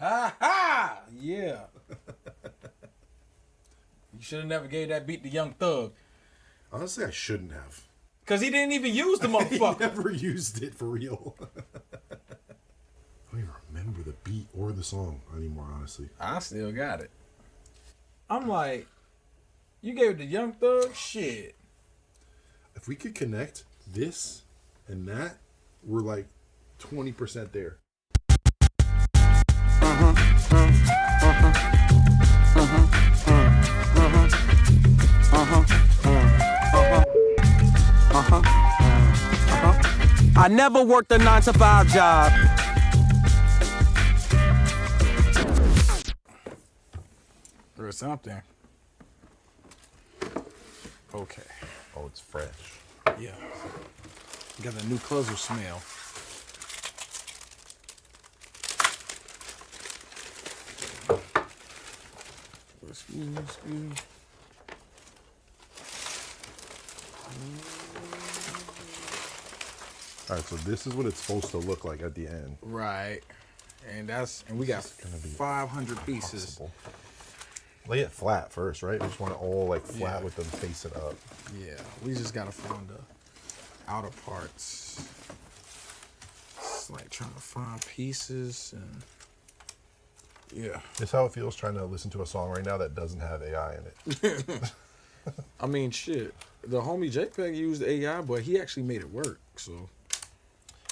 Ha ha! Yeah. You should have never gave that beat to Young Thug. Honestly, I shouldn't have. Because he didn't even use the motherfucker. He never used it for real. I don't even remember the beat or the song anymore, honestly. I still got it. I'm like, you gave it to Young Thug? Shit. If we could connect this and that, we're like 20% there. I never worked a 9-to-5 job. Or something. Okay. Oh, it's fresh. Yeah. Got a new closer smell. Excuse me. All right, so this is what it's supposed to look like at the end. Right. And we got 500 pieces. Lay it flat first, right? We just want it all like flat with them facing up. Yeah, we just gotta find the outer parts. It's like trying to find pieces and yeah. It's how it feels trying to listen to a song right now that doesn't have AI in it. I mean, shit. The homie JPEG used AI, but he actually made it work. So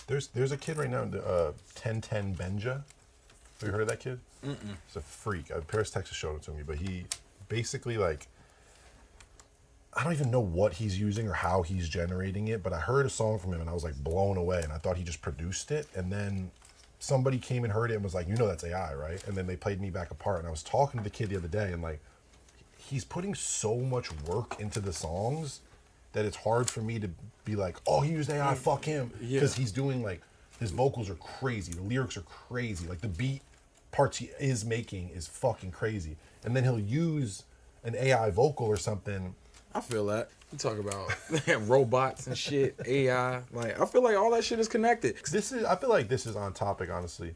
there's a kid right now, 1010 Benja. Have you heard of that kid? Mm-mm. He's a freak. Paris, Texas showed it to me, but he basically like, I don't even know what he's using or how he's generating it, but I heard a song from him and I was like blown away and I thought he just produced it. And then somebody came and heard it and was like, you know that's AI, right? And then they played me back apart and I was talking to the kid the other day and like, he's putting so much work into the songs that it's hard for me to be like, oh, he used AI, fuck him. Because he's doing like, his vocals are crazy, the lyrics are crazy, like the beat parts he is making is fucking crazy. And then he'll use an AI vocal or something. I feel that. You talk about robots and shit, AI. Like, I feel like all that shit is connected. I feel like this is on topic, honestly.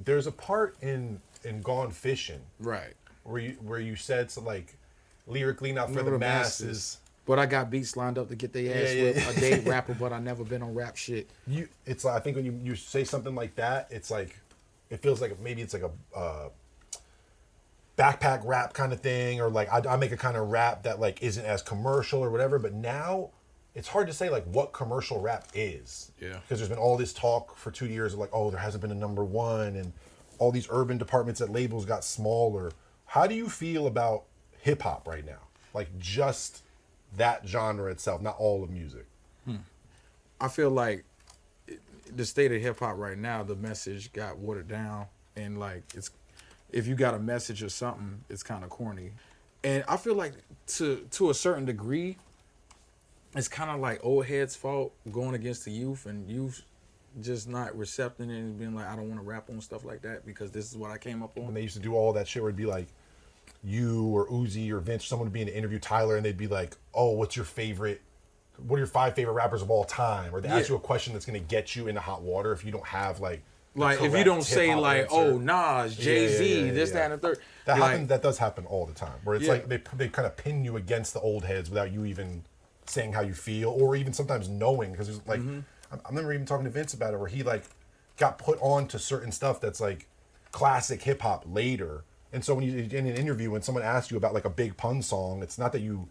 There's a part in Gone Fishing. Right. Where you said, so like, lyrically not for the masses. But I got beats lined up to get their ass with a date rapper, but I never been on rap shit. It's like, I think when you say something like that, it's like, it feels like maybe it's like a backpack rap kind of thing, or like I make a kind of rap that like isn't as commercial or whatever. But now it's hard to say like what commercial rap is. Yeah. Because there's been all this talk for 2 years of like, oh, there hasn't been a number one, and all these urban departments at labels got smaller. How do you feel about hip hop right now? Like just that genre itself, not all of music. I feel like the state of hip hop right now, the message got watered down, and like if you got a message or something, it's kind of corny. And I feel like to a certain degree, it's kind of like old heads' fault going against the youth, and youth just not recepting it and being like, I don't want to rap on stuff like that because this is what I came up on. When they used to do all that shit where it'd be like you or Uzi or Vince, someone would be in an interview, Tyler, and they'd be like, oh, what are your 5 favorite rappers of all time? Or they ask you a question that's going to get you into hot water if you don't have like if you don't say like, answer. Oh, Nas, Jay-Z, that, and the third. That does happen all the time. Where it's like they kind of pin you against the old heads without you even saying how you feel, or even sometimes knowing. Because there's like, I remember even talking to Vince about it, where he like got put on to certain stuff that's like classic hip hop later. And so when you in an interview, when someone asks you about like a Big Pun song, it's not that you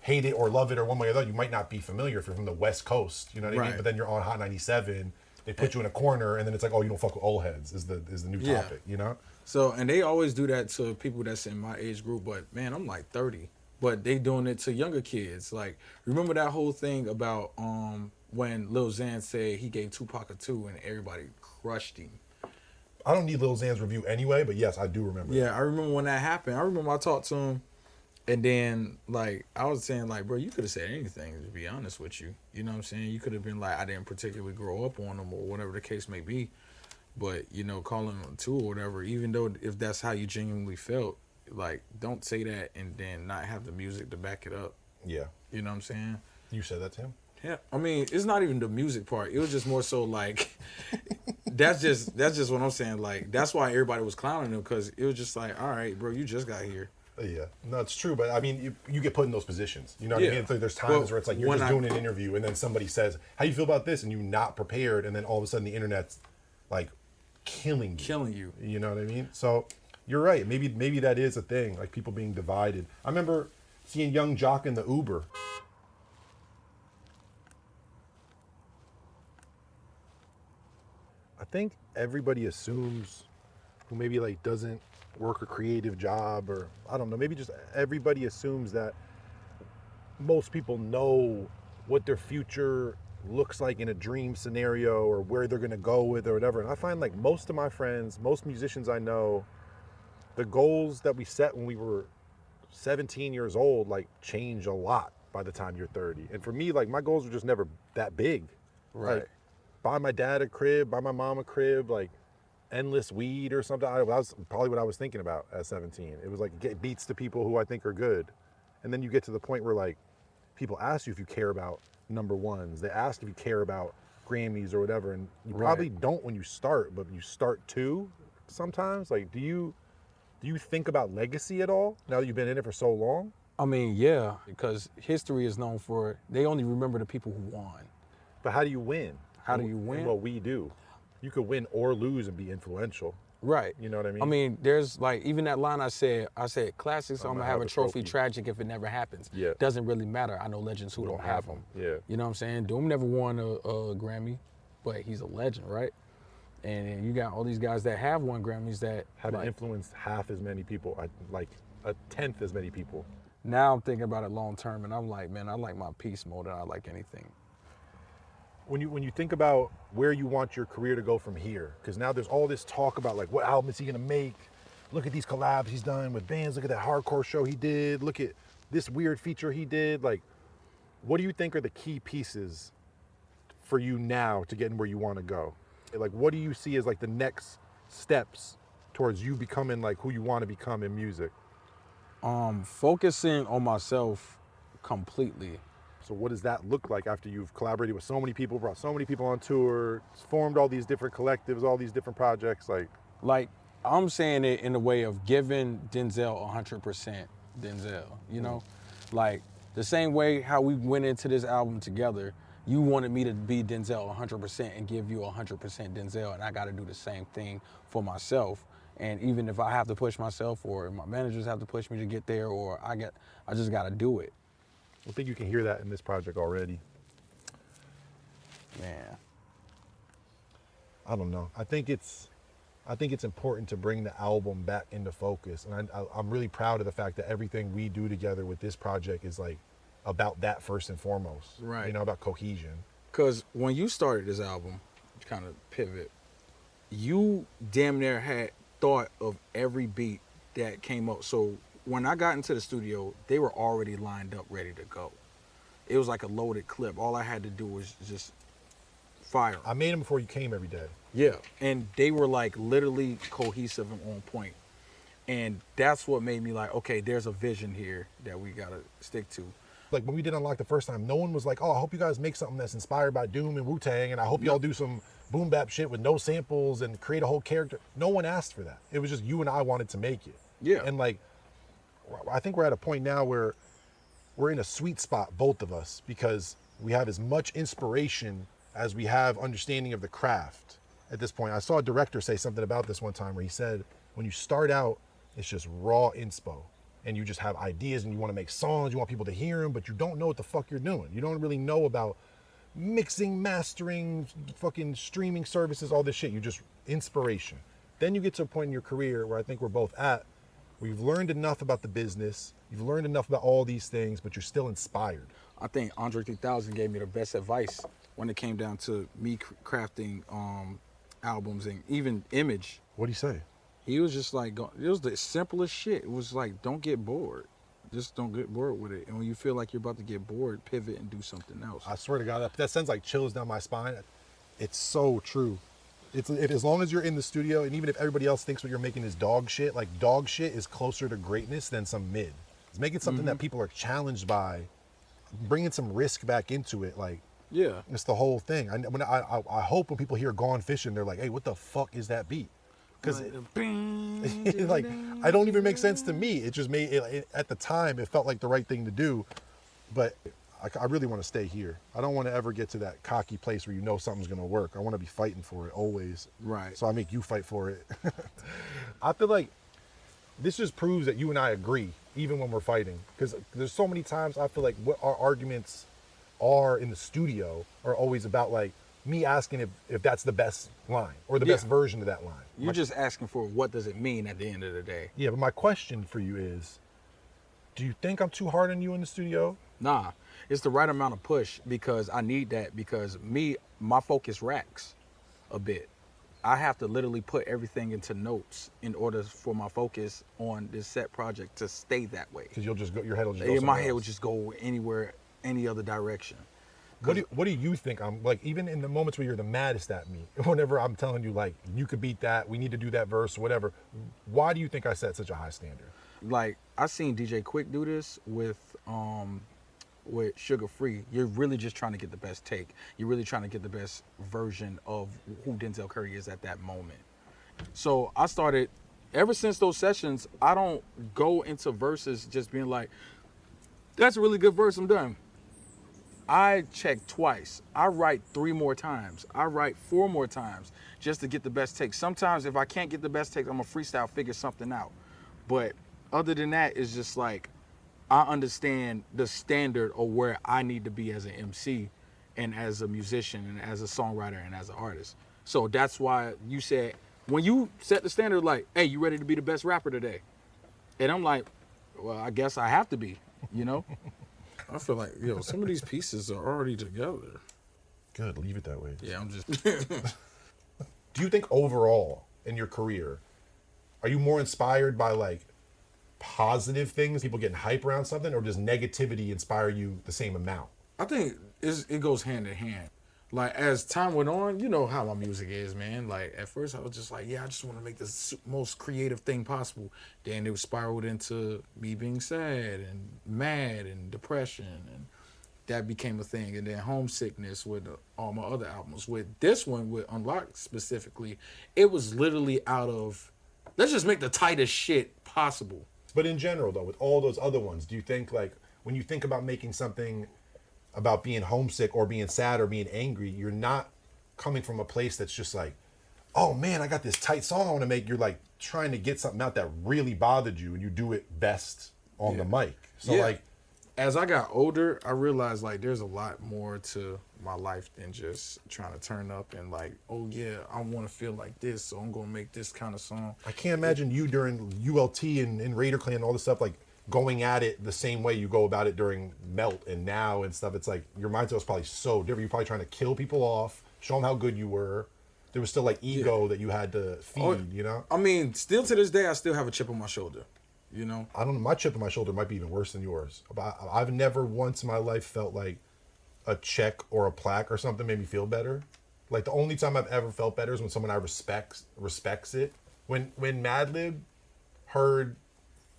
hate it or love it or one way or the other. You might not be familiar if you're from the West Coast, you know what I mean? But then you're on Hot 97, they put you in a corner, and then it's like, oh, you don't fuck with old heads is the new topic, you know? So, and they always do that to people that's in my age group, but man, I'm like 30. But they doing it to younger kids. Like, remember that whole thing about when Lil Xan said he gave Tupac a 2 and everybody crushed him? I don't need Lil Xan's review anyway, but yes, I do remember. Yeah, I remember when that happened. I remember I talked to him, and then, like, I was saying, like, bro, you could have said anything, to be honest with you. You know what I'm saying? You could have been like, I didn't particularly grow up on him or whatever the case may be. But, you know, calling him a 2 or whatever, even though if that's how you genuinely felt, like, don't say that and then not have the music to back it up. Yeah. You know what I'm saying? You said that to him? Yeah, I mean, it's not even the music part. It was just more so like, that's just what I'm saying. Like, that's why everybody was clowning him, because it was just like, all right, bro, you just got here. Yeah, no, it's true, but I mean, you get put in those positions. You know what I Yeah. mean? So there's times where it's like you're when just doing an interview, and then somebody says, "How you feel about this?" and you're not prepared, and then all of a sudden the internet's like killing you. You know what I mean? So you're right. Maybe that is a thing, like people being divided. I remember seeing Young Jock in the Uber. I think everybody assumes who maybe like doesn't work a creative job, or I don't know, maybe just everybody assumes that most people know what their future looks like in a dream scenario or where they're going to go with or whatever. And I find like most of my friends, most musicians I know, the goals that we set when we were 17 years old like change a lot by the time you're 30. And for me, like my goals were just never that big. Right. Like buy my dad a crib, buy my mom a crib, like endless weed or something. That was probably what I was thinking about at 17. It was like get beats to people who I think are good. And then you get to the point where like people ask you if you care about number ones. They ask if you care about Grammys or whatever. And you probably don't when you start, but you start too sometimes. Like, do you think about legacy at all now that you've been in it for so long? I mean, yeah, because history is known for, they only remember the people who won. But how do you win? How do you win? And what we do. You could win or lose and be influential. Right. You know what I mean? I mean, there's like, even that line I said classics, I'm gonna have a trophy, tragic if it never happens. Yeah. Doesn't really matter. I know legends who don't have them. Yeah. You know what I'm saying? Doom never won a Grammy, but he's a legend, right? And you got all these guys that have won Grammys that haven't like, influenced half as many people, like a tenth as many people. Now I'm thinking about it long term, and I'm like, man, I like my peace more than I like anything. When you think about where you want your career to go from here, because now there's all this talk about like what album is he gonna make? Look at these collabs he's done with bands. Look at that hardcore show he did. Look at this weird feature he did. Like, what do you think are the key pieces for you now to getting where you want to go? Like, what do you see as like the next steps towards you becoming like who you want to become in music? Focusing on myself completely. So what does that look like after you've collaborated with so many people, brought so many people on tour, formed all these different collectives, all these different projects? Like I'm saying it in a way of giving Denzel 100% Denzel, you know? Like the same way how we went into this album together, you wanted me to be Denzel 100% and give you 100% Denzel, and I got to do the same thing for myself. And even if I have to push myself, or my managers have to push me to get there, or I just got to do it. I think you can hear that in this project already. Man, I don't know. I think it's important to bring the album back into focus, and I'm really proud of the fact that everything we do together with this project is like about that first and foremost. Right. You know, about cohesion. because when you started this album, kind of pivot, you damn near had thought of every beat that came up. So when I got into the studio, they were already lined up, ready to go. It was like a loaded clip. All I had to do was just fire 'em. I made them before you came every day. Yeah, and they were like literally cohesive and on point. And that's what made me like, okay, there's a vision here that we gotta stick to. Like when we did Unlock the first time, no one was like, oh, I hope you guys make something that's inspired by Doom and Wu-Tang, and I hope y'all do some boom bap shit with no samples and create a whole character. No one asked for that. It was just you and I wanted to make it. Yeah. And like, I think we're at a point now where we're in a sweet spot, both of us, because we have as much inspiration as we have understanding of the craft at this point. I saw a director say something about this one time where he said, when you start out, it's just raw inspo, and you just have ideas and you want to make songs, you want people to hear them, but you don't know what the fuck you're doing. You don't really know about mixing, mastering, fucking streaming services, all this shit. You just inspiration. Then you get to a point in your career where I think we're both at, where you've learned enough about the business, you've learned enough about all these things, but you're still inspired. I think Andre 3000 gave me the best advice when it came down to me crafting albums and even image. What do you say? He was just like, it was the simplest shit. It was like, don't get bored. Just don't get bored with it. And when you feel like you're about to get bored, pivot and do something else. I swear to God, that sends like chills down my spine. It's so true. If as long as you're in the studio, and even if everybody else thinks what you're making is dog shit, like dog shit is closer to greatness than some mid. It's making something that people are challenged by, bringing some risk back into it. Like, Yeah. It's the whole thing. I hope when people hear Gone Fishing, they're like, hey, what the fuck is that beat? Because like, I don't even make sense to me. It just made it, at the time, it felt like the right thing to do. But I really want to stay here. I don't want to ever get to that cocky place where you know something's going to work. I want to be fighting for it always. Right. So I make you fight for it. I feel like this just proves that you and I agree, even when we're fighting. Because there's so many times I feel like what our arguments are in the studio are always about like me asking if that's the best line or the best version of that line. You're just asking for what does it mean at the end of the day. Yeah, but my question for you is, do you think I'm too hard on you in the studio? Nah, it's the right amount of push because I need that because my focus racks a bit. I have to literally put everything into notes in order for my focus on this set project to stay that way. Because you'll just go, your head will just go My somewhere head else. would just go anywhere, any other direction. What do you think I'm like, even in the moments where you're the maddest at me, whenever I'm telling you like, you could beat that, we need to do that verse, whatever, why do you think I set such a high standard? Like, I seen DJ Quick do this with Sugar Free. You're really just trying to get the best take. You're really trying to get the best version of who Denzel Curry is at that moment. So I started, ever since those sessions, I don't go into verses just being like, that's a really good verse, I'm done. I check twice. I write 3 more times. I write 4 more times just to get the best take. Sometimes if I can't get the best take, I'm a freestyle, figure something out. But other than that, it's just like, I understand the standard of where I need to be as an MC and as a musician and as a songwriter and as an artist. So that's why you said, when you set the standard like, hey, you ready to be the best rapper today? And I'm like, well, I guess I have to be, you know? I feel like, some of these pieces are already together. Good, leave it that way. Yeah, I'm just... Do you think overall in your career, are you more inspired by like positive things, people getting hype around something, or does negativity inspire you the same amount? I think it goes hand in hand. Like, as time went on, you know how my music is, man. Like, at first I was just like, I just want to make the most creative thing possible. Then it spiraled into me being sad and mad and depression, and that became a thing. And then homesickness with all my other albums. With this one, with Unlocked specifically, it was literally out of, let's just make the tightest shit possible. But in general, though, with all those other ones, do you think, like, when you think about making something about being homesick or being sad or being angry, you're not coming from a place that's just like, oh, man, I got this tight song I want to make. You're, like, trying to get something out that really bothered you, and you do it best on the mic. So, like... As I got older, I realized, like, there's a lot more to my life than just trying to turn up and, like, oh, yeah, I want to feel like this, so I'm going to make this kind of song. I can't imagine you during ULT and Raider Clan and all this stuff, like, going at it the same way you go about it during Melt and Now and stuff. It's like, your mindset was probably so different. You're probably trying to kill people off, show them how good you were. There was still, like, ego that you had to feed, you know? I mean, still to this day, I still have a chip on my shoulder. You know, I don't know. My chip on my shoulder might be even worse than yours. I've never once in my life felt like a check or a plaque or something made me feel better. Like, the only time I've ever felt better is when someone I respects it. When Madlib heard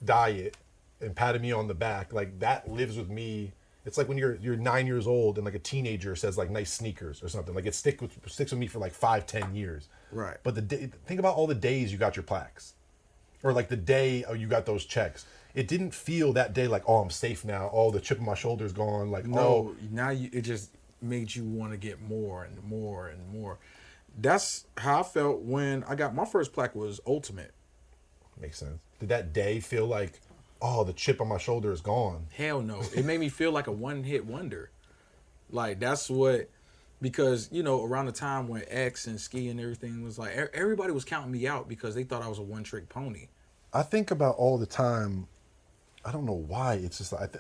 Diet and patted me on the back, like, that lives with me. It's like when you're 9 years old and like a teenager says like nice sneakers or something. Like, it sticks with me for like 5-10 years. Right. But think about all the days you got your plaques. Or like the day you got those checks. It didn't feel that day like, oh, I'm safe now. Oh, the chip on my shoulder's gone. Like, no, now it just made you want to get more and more and more. That's how I felt when I got my first plaque was Ultimate. Makes sense. Did that day feel like, oh, the chip on my shoulder is gone? Hell no. It made me feel like a one-hit wonder. Like, that's what, because, around the time when X and Ski and everything was like, everybody was counting me out because they thought I was a one-trick pony. I think about all the time, I don't know why, it's just like,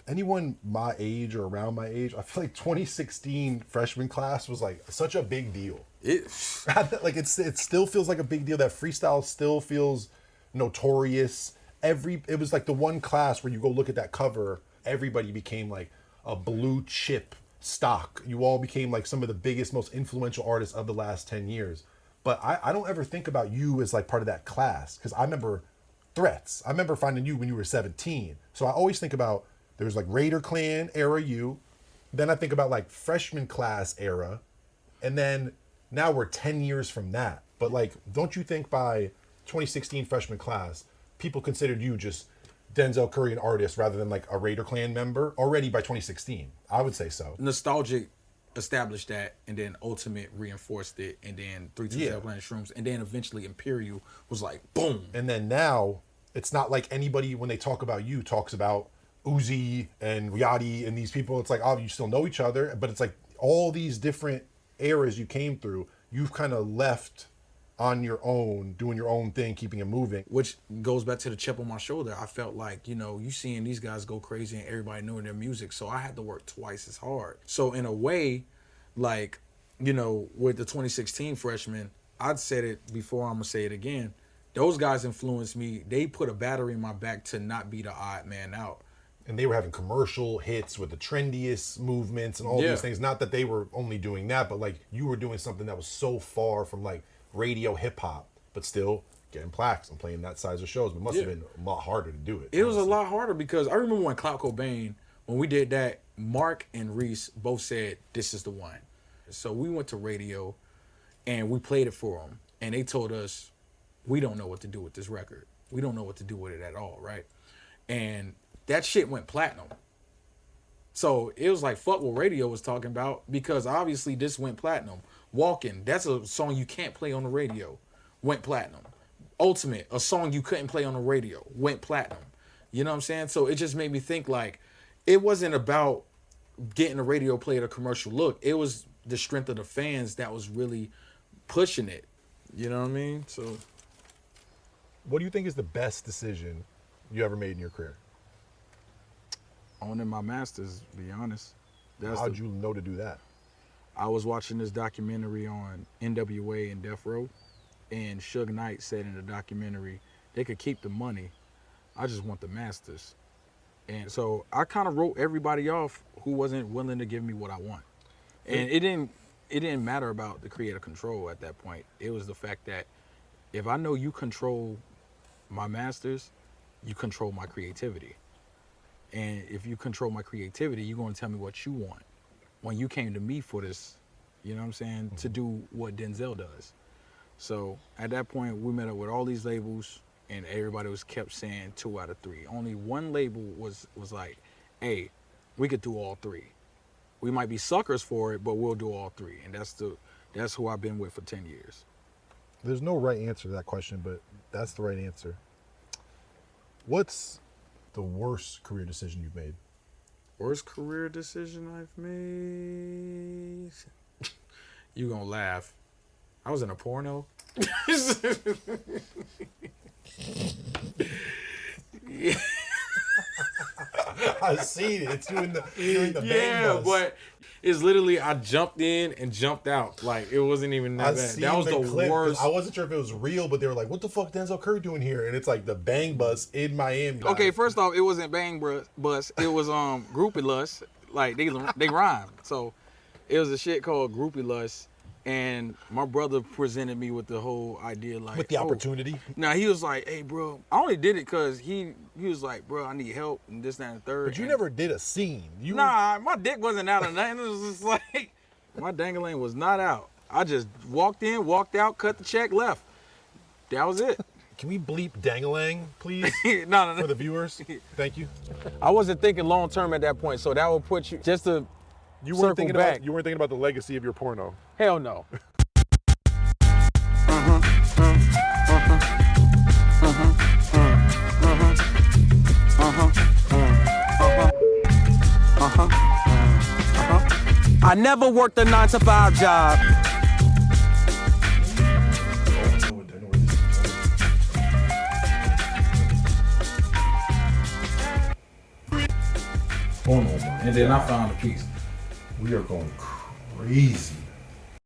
anyone my age or around my age, I feel like 2016 freshman class was like such a big deal. Like, it still feels like a big deal. That freestyle still feels notorious. It was like the one class where you go look at that cover, everybody became like a blue chip stock. You all became like some of the biggest, most influential artists of the last 10 years. But I don't ever think about you as like part of that class, because I remember Threats. I remember finding you when you were 17. So I always think about, there's like Raider Clan era you, Then I think about like freshman class era, and then now we're 10 years from that. But like, don't you think by 2016 freshman class, people considered you just Denzel Curry, an artist, rather than like a Raider Clan member already by 2016? I would say so. Nostalgic established that, and then Ultimate reinforced it, and then 327 Planet Shrooms, and then eventually Imperial was like, boom. And then now, it's not like anybody, when they talk about you, talks about Uzi and Yachty and these people. It's like, oh, you still know each other, but it's like all these different eras you came through, you've kind of left on your own, doing your own thing, keeping it moving. Which goes back to the chip on my shoulder. I felt like, you know, you seeing these guys go crazy and everybody knowing their music, so I had to work twice as hard. So in a way, like, you know, with the 2016 freshmen, I'd said it before, I'm gonna say it again. Those guys influenced me. They put a battery in my back to not be the odd man out. And they were having commercial hits with the trendiest movements and all these things. Not that they were only doing that, but like you were doing something that was so far from like radio hip hop, but still getting plaques and playing that size of shows. But it must have been a lot harder to do it. It was a lot harder because I remember when Clout Cobain, when we did that, Mark and Reese both said, this is the one. So we went to radio and we played it for them. And they told us, we don't know what to do with this record. We don't know what to do with it at all, right? And that shit went platinum. So it was like, fuck what radio was talking about, because obviously this went platinum. Walking, that's a song you can't play on the radio, went platinum. Ultimate, a song you couldn't play on the radio, went platinum. You know what I'm saying? So it just made me think like, it wasn't about getting a radio play at a commercial look. It was the strength of the fans that was really pushing it. You know what I mean? So, what do you think is the best decision you ever made in your career? owning my masters, to be honest. How'd you know to do that? I was watching this documentary on NWA and Death Row, and Suge Knight said in the documentary, they could keep the money, I just want the masters. And so I kind of wrote everybody off who wasn't willing to give me what I want. And it didn't matter about the creative control at that point. It was the fact that if I know you control my masters, you control my creativity. And if you control my creativity, you're going to tell me what you want. When you came to me for this, you know what I'm saying, to do what Denzel does. So at that point, we met up with all these labels, and everybody was kept saying 2 out of 3. Only one label was like, hey, we could do all 3. We might be suckers for it, but we'll do all 3. And that's who I've been with for 10 years. There's no right answer to that question, but that's the right answer. What's the worst career decision you've made? Worst career decision I've made? You gonna laugh. I was in a porno. Yeah. I seen it. It's doing the bang Yeah, bus. but it's literally I jumped in and jumped out. Like, it wasn't even that bad. That was the clip, worst. I wasn't sure if it was real, but they were like, "What the fuck, Denzel Curry doing here?" And it's like the bang bus in Miami. Okay, first off, it wasn't Bang Bus. It was Groupie Lust. Like, they rhyme. So it was a shit called Groupie Lust. And my brother presented me with the whole idea, like, with the opportunity. Now he was like, "Hey, bro," I only did it because he was like, "Bro, I need help," and this, that, and the third. But you never did a scene. Nah, my dick wasn't out of nothing. It was just like, my dangling was not out. I just walked in, walked out, cut the check, left. That was it. Can we bleep Dangalang, please? No. For the viewers. Thank you. I wasn't thinking long term at that point, so that would put you just to You weren't circle thinking back. about. You weren't thinking about the legacy of your porno. Hell no. I never worked a 9-to-5 job. And then I found a piece. We are going crazy.